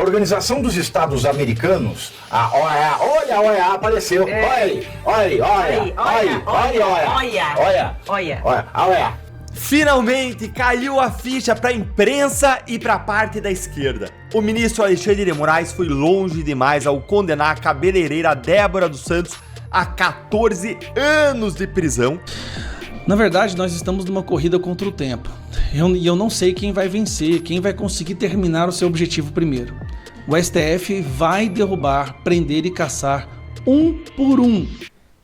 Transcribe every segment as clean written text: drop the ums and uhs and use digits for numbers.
Organização dos Estados Americanos, a OEA apareceu. Olha, a OEA. Finalmente caiu a ficha para a imprensa e para a parte da esquerda. O ministro Alexandre de Moraes foi longe demais ao condenar a cabeleireira Débora dos Santos a 14 anos de prisão. Na verdade, nós estamos numa corrida contra o tempo. E eu não sei quem vai vencer, quem vai conseguir terminar o seu objetivo primeiro. O STF vai derrubar, prender e caçar um por um.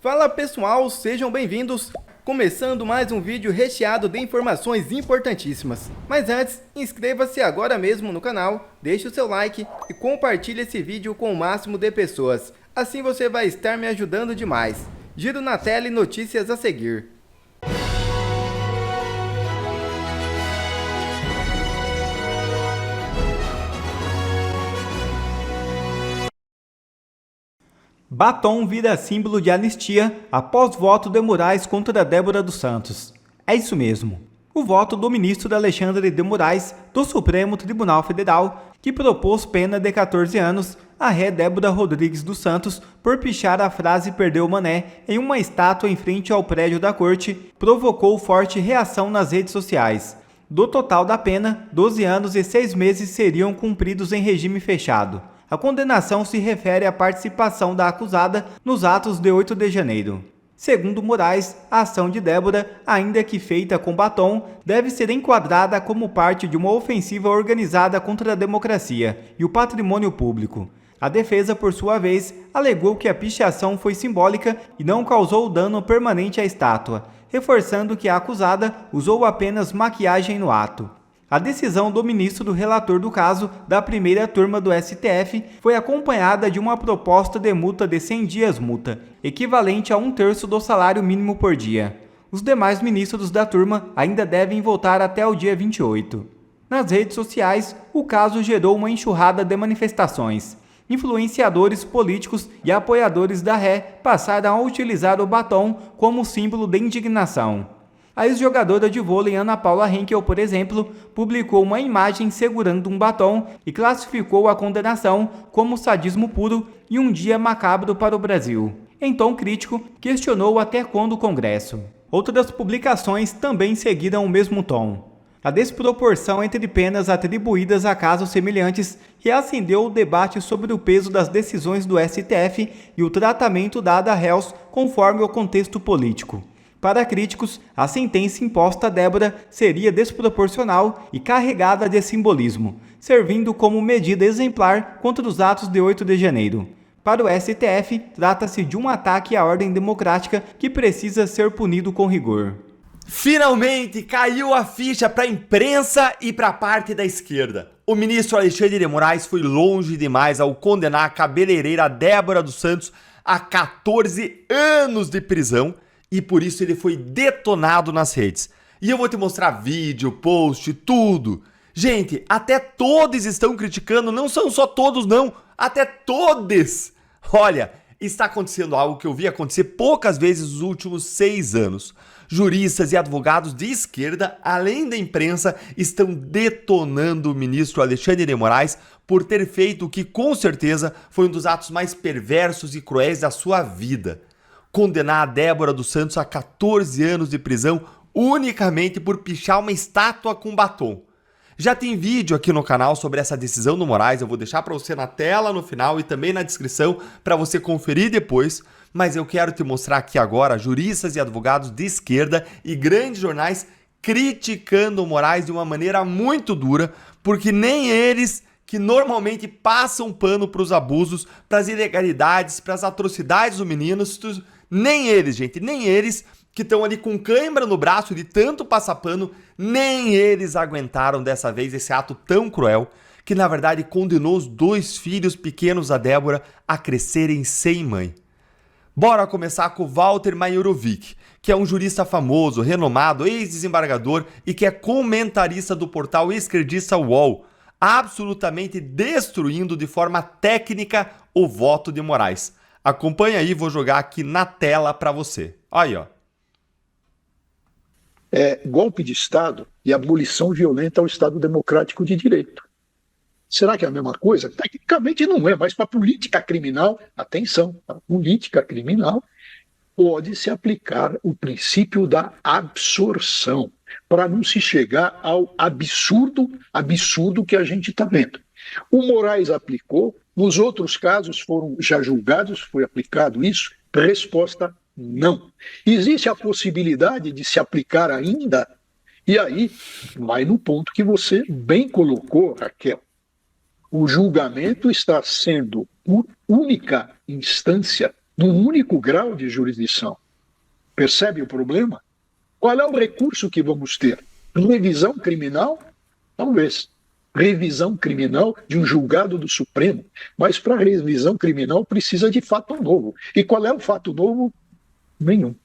Fala pessoal, sejam bem-vindos. Começando mais um vídeo recheado de informações importantíssimas. Mas antes, inscreva-se agora mesmo no canal, deixe o seu like e compartilhe esse vídeo com o máximo de pessoas. Assim você vai estar me ajudando demais. Giro na tela e notícias a seguir. Batom vira símbolo de anistia após voto de Moraes contra Débora dos Santos. É isso mesmo. O voto do ministro Alexandre de Moraes, do Supremo Tribunal Federal, que propôs pena de 14 anos à ré Débora Rodrigues dos Santos por pichar a frase "perdeu o mané" em uma estátua em frente ao prédio da corte, provocou forte reação nas redes sociais. Do total da pena, 12 anos e 6 meses seriam cumpridos em regime fechado. A condenação se refere à participação da acusada nos atos de 8 de janeiro. Segundo Moraes, a ação de Débora, ainda que feita com batom, deve ser enquadrada como parte de uma ofensiva organizada contra a democracia e o patrimônio público. A defesa, por sua vez, alegou que a pichação foi simbólica e não causou dano permanente à estátua, reforçando que a acusada usou apenas maquiagem no ato. A decisão do ministro relator do caso da primeira turma do STF foi acompanhada de uma proposta de multa de 100 dias multa, equivalente a 1/3 do salário mínimo por dia. Os demais ministros da turma ainda devem votar até o dia 28. Nas redes sociais, o caso gerou uma enxurrada de manifestações. Influenciadores políticos e apoiadores da ré passaram a utilizar o batom como símbolo de indignação. A ex-jogadora de vôlei Ana Paula Henkel, por exemplo, publicou uma imagem segurando um batom e classificou a condenação como sadismo puro e um dia macabro para o Brasil. Em tom crítico, questionou até quando o Congresso. Outras publicações também seguiram o mesmo tom. A desproporção entre penas atribuídas a casos semelhantes reacendeu o debate sobre o peso das decisões do STF e o tratamento dado a réus conforme o contexto político. Para críticos, a sentença imposta a Débora seria desproporcional e carregada de simbolismo, servindo como medida exemplar contra os atos de 8 de janeiro. Para o STF, trata-se de um ataque à ordem democrática que precisa ser punido com rigor. Finalmente caiu a ficha para a imprensa e para a parte da esquerda. O ministro Alexandre de Moraes foi longe demais ao condenar a cabeleireira Débora dos Santos a 14 anos de prisão, e por isso ele foi detonado nas redes. E eu vou te mostrar vídeo, post, tudo. Gente, até todos estão criticando, não são só todos não, até todos. Olha, está acontecendo algo que eu vi acontecer poucas vezes nos últimos 6 anos. Juristas e advogados de esquerda, além da imprensa, estão detonando o ministro Alexandre de Moraes por ter feito o que com certeza foi um dos atos mais perversos e cruéis da sua vida. Condenar a Débora dos Santos a 14 anos de prisão unicamente por pichar uma estátua com batom. Já tem vídeo aqui no canal sobre essa decisão do Moraes, eu vou deixar para você na tela no final e também na descrição para você conferir depois, mas eu quero te mostrar aqui agora juristas e advogados de esquerda e grandes jornais criticando o Moraes de uma maneira muito dura, porque nem eles que normalmente passam pano para os abusos, para as ilegalidades, para as atrocidades dos meninos, nem eles, gente, nem eles que estão ali com cãibra no braço de tanto passar pano, nem eles aguentaram dessa vez esse ato tão cruel, que na verdade condenou os 2 filhos pequenos da Débora a crescerem sem mãe. Bora começar com Walter Majorovic, que é um jurista famoso, renomado, ex-desembargador e que é comentarista do portal esquerdista UOL, absolutamente destruindo de forma técnica o voto de Moraes. Acompanha aí, vou jogar aqui na tela para você. Olha aí, ó. Golpe de Estado e abolição violenta ao Estado Democrático de Direito. Será que é a mesma coisa? Tecnicamente não é, mas para a política criminal, atenção, a política criminal pode se aplicar o princípio da absorção, para não se chegar ao absurdo que a gente está vendo. O Moraes aplicou, nos outros casos foram já julgados, foi aplicado isso? Resposta: não. Existe a possibilidade de se aplicar ainda? E aí vai no ponto que você bem colocou, Raquel. O julgamento está sendo por única instância, num único grau de jurisdição. Percebe o problema? Qual é o recurso que vamos ter? Revisão criminal? Talvez. Revisão criminal de um julgado do Supremo. Mas para revisão criminal precisa de fato novo. E qual é o fato novo? Nenhum.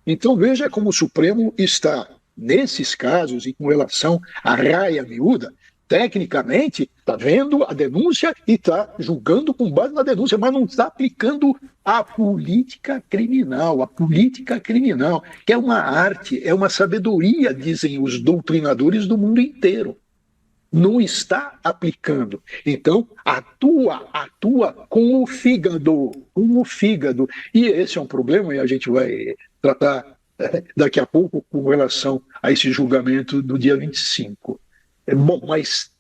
Então veja como o Supremo está, nesses casos, e com relação à raia miúda, tecnicamente está vendo a denúncia e está julgando com base na denúncia, mas não está aplicando a política criminal. A política criminal, que é uma arte, é uma sabedoria, dizem os doutrinadores do mundo inteiro. Não está aplicando. Então, atua com o fígado. E esse é um problema, e a gente vai tratar daqui a pouco com relação a esse julgamento do dia 25. Bom, mas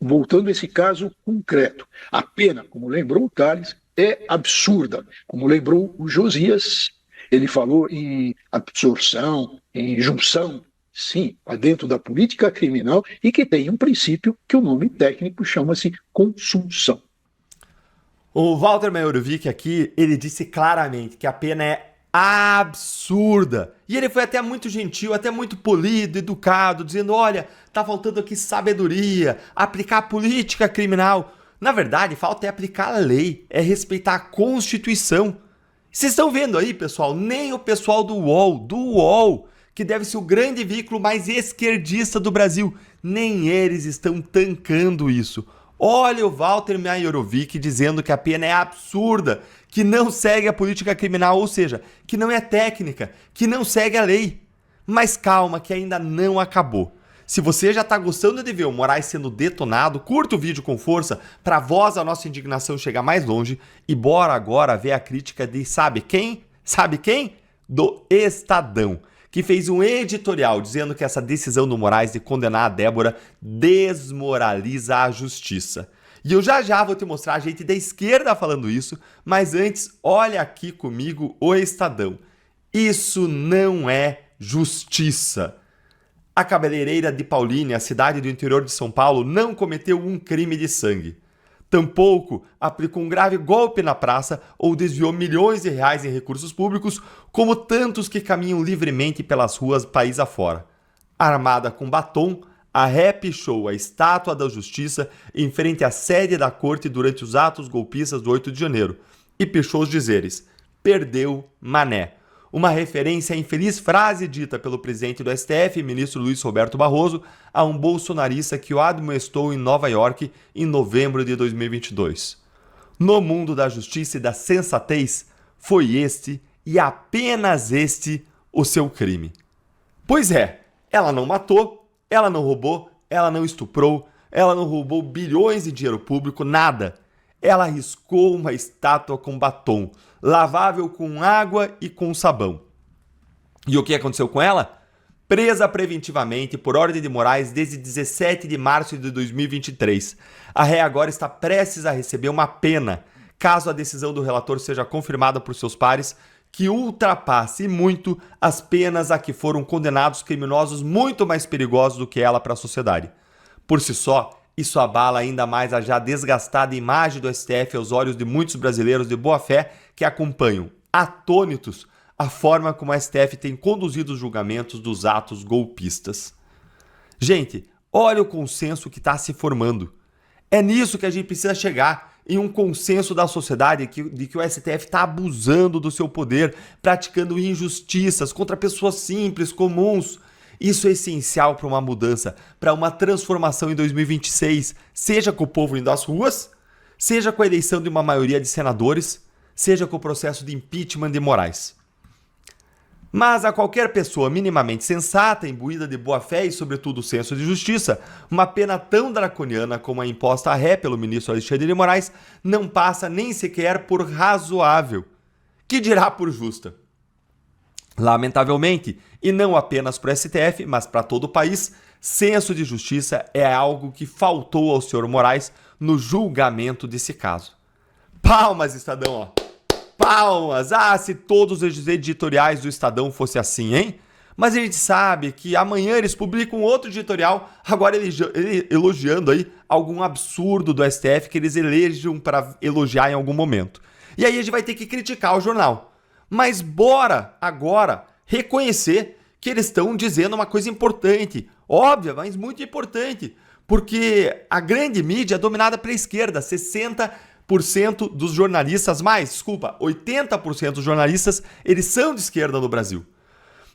voltando a esse caso concreto, a pena, como lembrou o Tales, é absurda. Como lembrou o Josias, ele falou em absorção, em junção, sim, dentro da política criminal, e que tem um princípio que o nome técnico chama-se consunção. O Walter Majorovic aqui, ele disse claramente que a pena é absurda. E ele foi até muito gentil, até muito polido, educado, dizendo, olha, tá faltando aqui sabedoria, aplicar a política criminal. Na verdade, falta é aplicar a lei, é respeitar a Constituição. Vocês estão vendo aí, pessoal, nem o pessoal do UOL, que deve ser o grande veículo mais esquerdista do Brasil, nem eles estão tancando isso. Olha o Walter Majorovic dizendo que a pena é absurda, que não segue a política criminal, ou seja, que não é técnica, que não segue a lei. Mas calma, que ainda não acabou. Se você já está gostando de ver o Moraes sendo detonado, curta o vídeo com força para a voz da nossa indignação chegar mais longe e bora agora ver a crítica de sabe quem? Sabe quem? Do Estadão, que fez um editorial dizendo que essa decisão do Moraes de condenar a Débora desmoraliza a justiça. E eu já vou te mostrar a gente da esquerda falando isso, mas antes, olha aqui comigo o Estadão. Isso não é justiça. A cabeleireira de Paulínia, cidade do interior de São Paulo, não cometeu um crime de sangue. Tampouco aplicou um grave golpe na praça ou desviou milhões de reais em recursos públicos, como tantos que caminham livremente pelas ruas país afora. Armada com batom, a ré pichou a estátua da justiça em frente à sede da corte durante os atos golpistas do 8 de janeiro e pichou os dizeres: perdeu Mané. Uma referência à infeliz frase dita pelo presidente do STF, ministro Luiz Roberto Barroso, a um bolsonarista que o admoestou em Nova York em novembro de 2022. No mundo da justiça e da sensatez, foi este e apenas este o seu crime. Pois é, ela não matou, ela não roubou, ela não estuprou, ela não roubou bilhões de dinheiro público, nada. Ela riscou uma estátua com batom, lavável com água e com sabão. E o que aconteceu com ela? Presa preventivamente por ordem de Moraes desde 17 de março de 2023. A ré agora está prestes a receber uma pena, caso a decisão do relator seja confirmada por seus pares, que ultrapasse muito as penas a que foram condenados criminosos muito mais perigosos do que ela para a sociedade. Por si só, isso abala ainda mais a já desgastada imagem do STF aos olhos de muitos brasileiros de boa fé que acompanham, atônitos, a forma como o STF tem conduzido os julgamentos dos atos golpistas. Gente, olha o consenso que está se formando. É nisso que a gente precisa chegar, em um consenso da sociedade de que o STF está abusando do seu poder, praticando injustiças contra pessoas simples, comuns. Isso é essencial para uma mudança, para uma transformação em 2026, seja com o povo indo às ruas, seja com a eleição de uma maioria de senadores, seja com o processo de impeachment de Moraes. Mas a qualquer pessoa minimamente sensata, imbuída de boa-fé e, sobretudo, senso de justiça, uma pena tão draconiana como a imposta à ré pelo ministro Alexandre de Moraes não passa nem sequer por razoável, que dirá por justa. Lamentavelmente, e não apenas para o STF, mas para todo o país, senso de justiça é algo que faltou ao senhor Moraes no julgamento desse caso. Palmas, Estadão, ó! Palmas! Ah, se todos os editoriais do Estadão fossem assim, hein? Mas a gente sabe que amanhã eles publicam outro editorial, agora elogiando aí algum absurdo do STF que eles elegem para elogiar em algum momento. E aí a gente vai ter que criticar o jornal. Mas bora agora reconhecer que eles estão dizendo uma coisa importante, óbvia, mas muito importante, porque a grande mídia é dominada pela esquerda, 80% dos jornalistas, 80% dos jornalistas, eles são de esquerda no Brasil.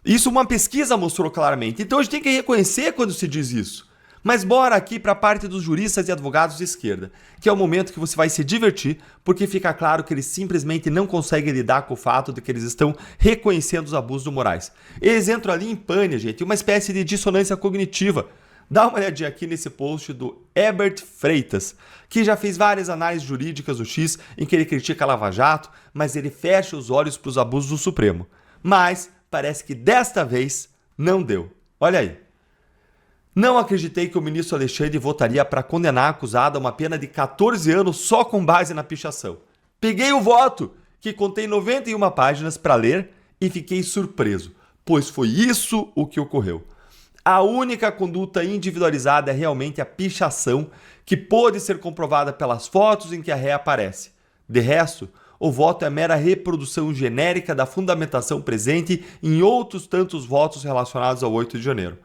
Isso uma pesquisa mostrou claramente. Então a gente tem que reconhecer quando se diz isso. Mas bora aqui para a parte dos juristas e advogados de esquerda, que é o momento que você vai se divertir, porque fica claro que eles simplesmente não conseguem lidar com o fato de que eles estão reconhecendo os abusos do Moraes. Eles entram ali em pane, gente, uma espécie de dissonância cognitiva. Dá uma olhadinha aqui nesse post do Herbert Freitas, que já fez várias análises jurídicas do X em que ele critica a Lava Jato, mas ele fecha os olhos para os abusos do Supremo. Mas parece que desta vez não deu. Olha aí. Não acreditei que o ministro Alexandre votaria para condenar a acusada a uma pena de 14 anos só com base na pichação. Peguei o voto, que contém 91 páginas para ler, e fiquei surpreso, pois foi isso o que ocorreu. A única conduta individualizada é realmente a pichação, que pôde ser comprovada pelas fotos em que a ré aparece. De resto, o voto é mera reprodução genérica da fundamentação presente em outros tantos votos relacionados ao 8 de janeiro.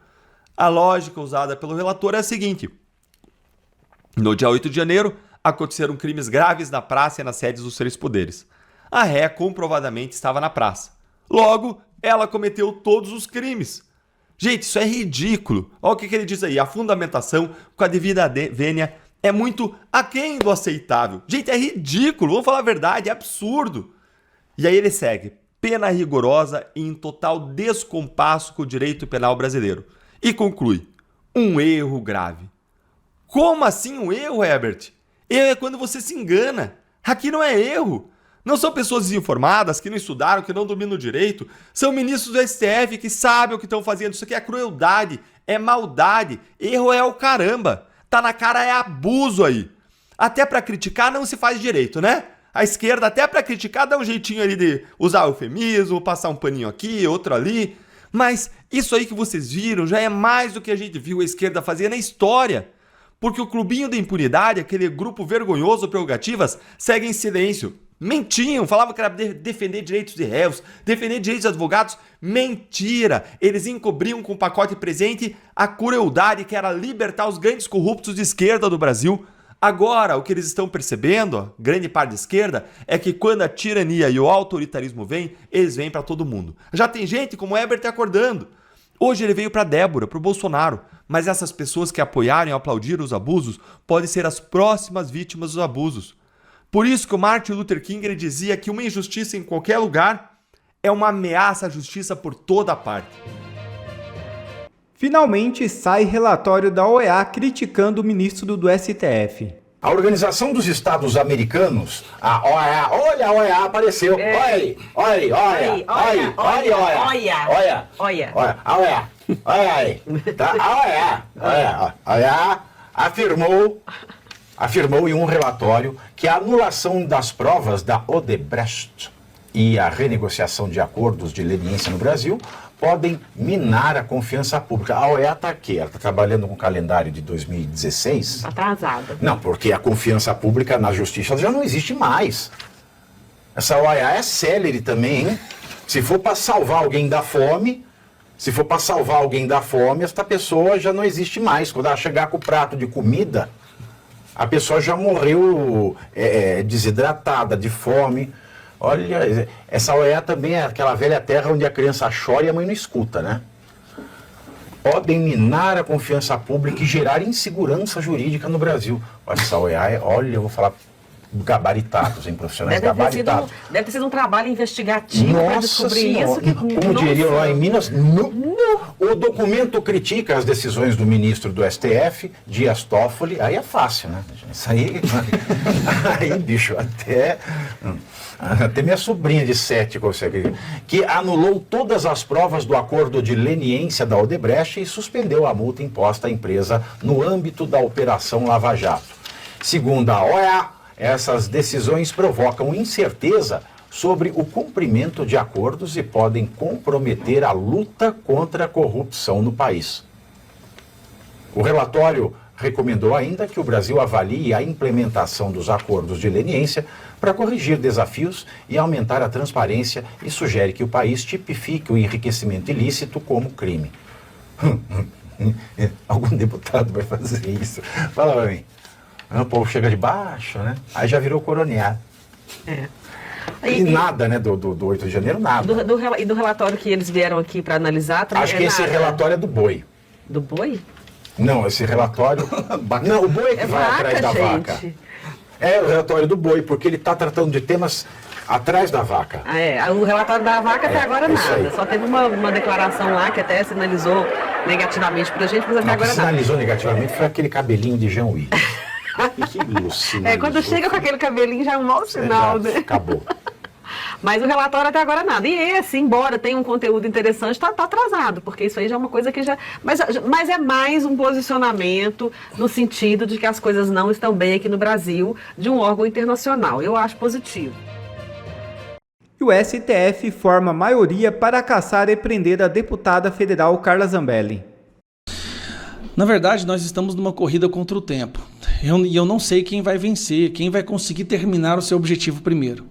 A lógica usada pelo relator é a seguinte: no dia 8 de janeiro, aconteceram crimes graves na praça e nas sedes dos três poderes. A ré comprovadamente estava na praça. Logo, ela cometeu todos os crimes. Gente, isso é ridículo. Olha o que ele diz aí. A fundamentação com a devida vênia é muito aquém do aceitável. Gente, é ridículo. Vamos falar a verdade, é absurdo. E aí ele segue. Pena rigorosa e em total descompasso com o direito penal brasileiro. E conclui. Um erro grave. Como assim um erro, Herbert? Erro é quando você se engana. Aqui não é erro. Não são pessoas desinformadas, que não estudaram, que não dominam o direito. São ministros do STF que sabem o que estão fazendo. Isso aqui é crueldade, é maldade. Erro é o caramba. Tá na cara, é abuso aí. Até pra criticar não se faz direito, né? A esquerda até pra criticar dá um jeitinho ali de usar eufemismo, passar um paninho aqui, outro ali. Mas isso aí que vocês viram já é mais do que a gente viu a esquerda fazer na história. Porque o clubinho da impunidade, aquele grupo vergonhoso prerrogativas, segue em silêncio. Mentiam, falavam que era defender direitos de réus, defender direitos de advogados. Mentira! Eles encobriam com o pacote presente a crueldade que era libertar os grandes corruptos de esquerda do Brasil. Agora, o que eles estão percebendo, grande parte da esquerda, é que quando a tirania e o autoritarismo vêm, eles vêm para todo mundo. Já tem gente como o Herbert acordando. Hoje ele veio para Débora, para o Bolsonaro, mas essas pessoas que apoiaram e aplaudiram os abusos podem ser as próximas vítimas dos abusos. Por isso que o Martin Luther King ele dizia que uma injustiça em qualquer lugar é uma ameaça à justiça por toda parte. Finalmente sai relatório da OEA criticando o ministro do STF. A Organização dos Estados Americanos, a OEA, olha a OEA apareceu, olha aí, olha a OEA, olha aí, tá? A OEA afirmou em um relatório que a anulação das provas da Odebrecht e a renegociação de acordos de leniência no Brasil podem minar a confiança pública. A OEA está aqui, ela está trabalhando com o calendário de 2016. Atrasada. Não, porque a confiança pública na justiça já não existe mais. Essa OEA é célere também, hein? Se for para salvar alguém da fome, esta pessoa já não existe mais. Quando ela chegar com o prato de comida, a pessoa já morreu desidratada, de fome. Olha, essa OEA também é aquela velha terra onde a criança chora e a mãe não escuta, né? Podem minar a confiança pública e gerar insegurança jurídica no Brasil. Essa OEA, olha, eu vou falar gabaritados, em profissionais gabaritados. Deve ter sido um trabalho investigativo para descobrir Senhora, isso. Como diriam lá em Minas, o documento critica as decisões do ministro do STF, Dias Toffoli, aí é fácil, né? Isso aí, aí bicho, até minha sobrinha de 7 consegue, que anulou todas as provas do acordo de leniência da Odebrecht e suspendeu a multa imposta à empresa no âmbito da Operação Lava Jato. Segundo a OEA, essas decisões provocam incerteza sobre o cumprimento de acordos e podem comprometer a luta contra a corrupção no país. O relatório recomendou ainda que o Brasil avalie a implementação dos acordos de leniência para corrigir desafios e aumentar a transparência e sugere que o país tipifique o enriquecimento ilícito como crime. Algum deputado vai fazer isso? Fala pra mim. O povo chega de baixo, né? Aí já virou coronel. É. E nada, né, do 8 de janeiro, nada. E do relatório que eles vieram aqui para analisar também. Acho que esse relatório é do boi. Do boi? Não, esse relatório... Não, o boi é que vai atrás da vaca. É o relatório do boi, porque ele está tratando de temas atrás da vaca. O relatório da vaca até agora nada. aí. Só teve uma declaração lá que até sinalizou negativamente pra gente, mas até Não, agora que nada. sinalizou negativamente foi aquele cabelinho de Jean Willis. Que sinalizou. Quando chega com aquele cabelinho já é um mau sinal, né? Acabou. Mas o relatório até agora nada. E esse, embora tenha um conteúdo interessante, tá atrasado, porque isso aí já é uma coisa que já... Mas é mais um posicionamento no sentido de que as coisas não estão bem aqui no Brasil, de um órgão internacional. Eu acho positivo. E o STF forma maioria para caçar e prender a deputada federal Carla Zambelli. Na verdade, nós estamos numa corrida contra o tempo. E eu não sei quem vai vencer, quem vai conseguir terminar o seu objetivo primeiro.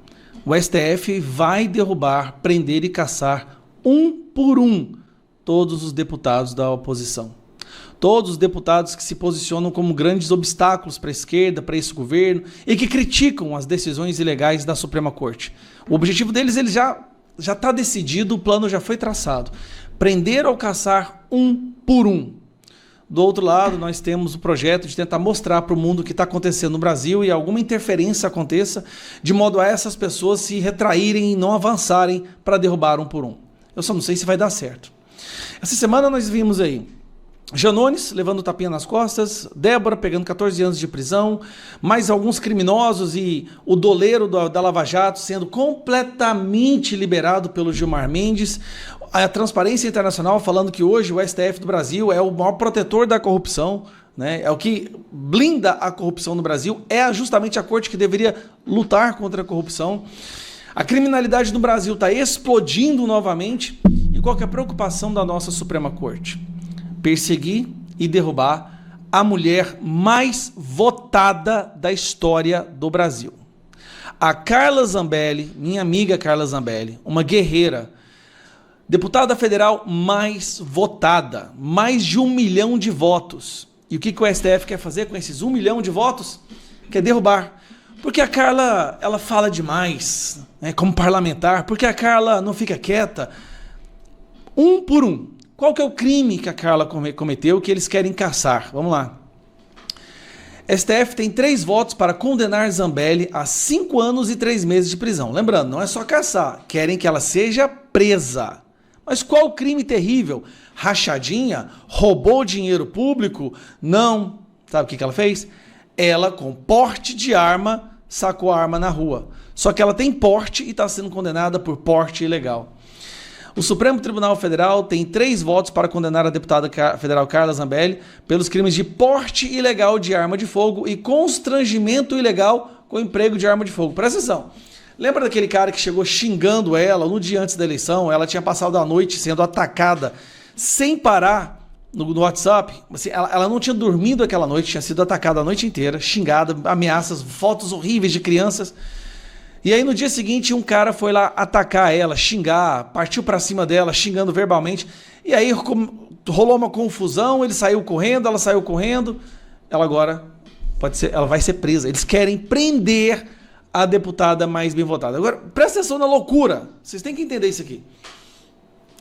O STF vai derrubar, prender e caçar, um por um, todos os deputados da oposição. Todos os deputados que se posicionam como grandes obstáculos para a esquerda, para esse governo, e que criticam as decisões ilegais da Suprema Corte. O objetivo deles ele já está decidido, o plano já foi traçado. Prender ou caçar um por um. Do outro lado, nós temos o projeto de tentar mostrar para o mundo o que está acontecendo no Brasil e alguma interferência aconteça, de modo a essas pessoas se retraírem e não avançarem para derrubar um por um. Eu só não sei se vai dar certo. Essa semana nós vimos aí Janones levando tapinha nas costas, Débora pegando 14 anos de prisão, mais alguns criminosos e o doleiro da Lava Jato sendo completamente liberado pelo Gilmar Mendes. A Transparência Internacional falando que hoje o STF do Brasil é o maior protetor da corrupção, né? É o que blinda a corrupção no Brasil, é justamente a corte que deveria lutar contra a corrupção. A criminalidade no Brasil está explodindo novamente. E qual que é a preocupação da nossa Suprema Corte? Perseguir e derrubar a mulher mais votada da história do Brasil. A Carla Zambelli, minha amiga Carla Zambelli, uma guerreira, deputada federal mais votada, mais de 1 milhão de votos. E o que o STF quer fazer com esses 1 milhão de votos? Quer derrubar. Porque a Carla, ela fala demais, né, como parlamentar, porque a Carla não fica quieta. Um por um. Qual que é o crime que a Carla cometeu que eles querem caçar? Vamos lá. STF tem 3 votos para condenar Zambelli a 5 anos e 3 meses de prisão. Lembrando, não é só caçar, querem que ela seja presa. Mas qual crime terrível? Rachadinha? Roubou dinheiro público? Não. Sabe o que ela fez? Ela, com porte de arma, sacou a arma na rua. Só que ela tem porte e está sendo condenada por porte ilegal. O Supremo Tribunal Federal tem 3 votos para condenar a deputada federal Carla Zambelli pelos crimes de porte ilegal de arma de fogo e constrangimento ilegal com emprego de arma de fogo. Presta atenção. Lembra daquele cara que chegou xingando ela no dia antes da eleição? Ela tinha passado a noite sendo atacada sem parar no WhatsApp. Assim, ela não tinha dormido aquela noite, tinha sido atacada a noite inteira, xingada, ameaças, fotos horríveis de crianças. E aí no dia seguinte um cara foi lá atacar ela, xingar, partiu pra cima dela, xingando verbalmente. E aí rolou uma confusão, ele saiu correndo, ela saiu correndo. Ela agora ela vai ser presa. Eles querem prender a deputada mais bem votada. Agora, presta atenção na loucura. Vocês têm que entender isso aqui.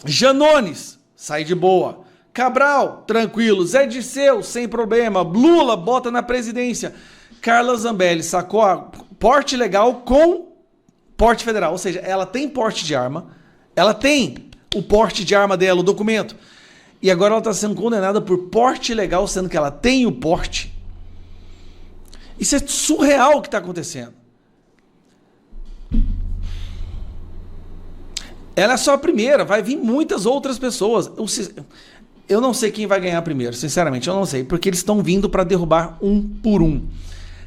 Janones, sai de boa. Cabral, tranquilo. Zé Dirceu, sem problema. Lula, bota na presidência. Carla Zambelli sacou porte legal com porte federal. Ou seja, ela tem porte de arma, ela tem o porte de arma dela, o documento. E agora ela está sendo condenada por porte ilegal, sendo que ela tem o porte. Isso é surreal o que está acontecendo. Ela é só a primeira, vai vir muitas outras pessoas. Eu não sei quem vai ganhar primeiro, sinceramente, eu não sei, porque eles estão vindo para derrubar um por um.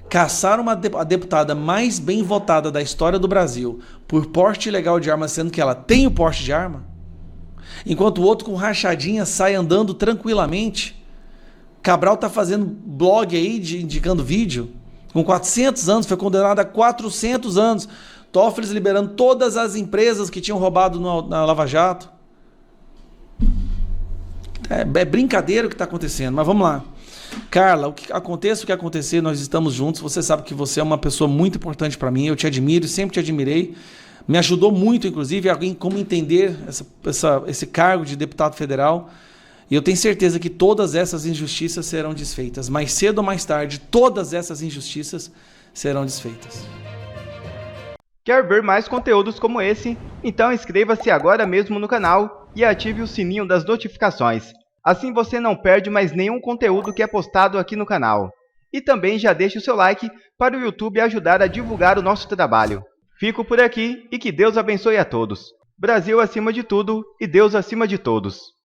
Caçaram a deputada mais bem votada da história do Brasil por porte ilegal de arma, sendo que ela tem o porte de arma, enquanto o outro com rachadinha sai andando tranquilamente. Cabral tá fazendo blog aí, indicando vídeo, com 400 anos, foi condenado a 400 anos. Toffoli liberando todas as empresas que tinham roubado na Lava Jato. É brincadeira o que está acontecendo, mas vamos lá. Carla, o que acontecer, nós estamos juntos. Você sabe que você é uma pessoa muito importante para mim, eu te admiro, sempre te admirei. Me ajudou muito, inclusive, em como entender esse cargo de deputado federal. E eu tenho certeza que todas essas injustiças serão desfeitas. Mais cedo ou mais tarde, todas essas injustiças serão desfeitas. Quer ver mais conteúdos como esse? Então inscreva-se agora mesmo no canal e ative o sininho das notificações. Assim você não perde mais nenhum conteúdo que é postado aqui no canal. E também já deixe o seu like para o YouTube ajudar a divulgar o nosso trabalho. Fico por aqui e que Deus abençoe a todos. Brasil acima de tudo e Deus acima de todos.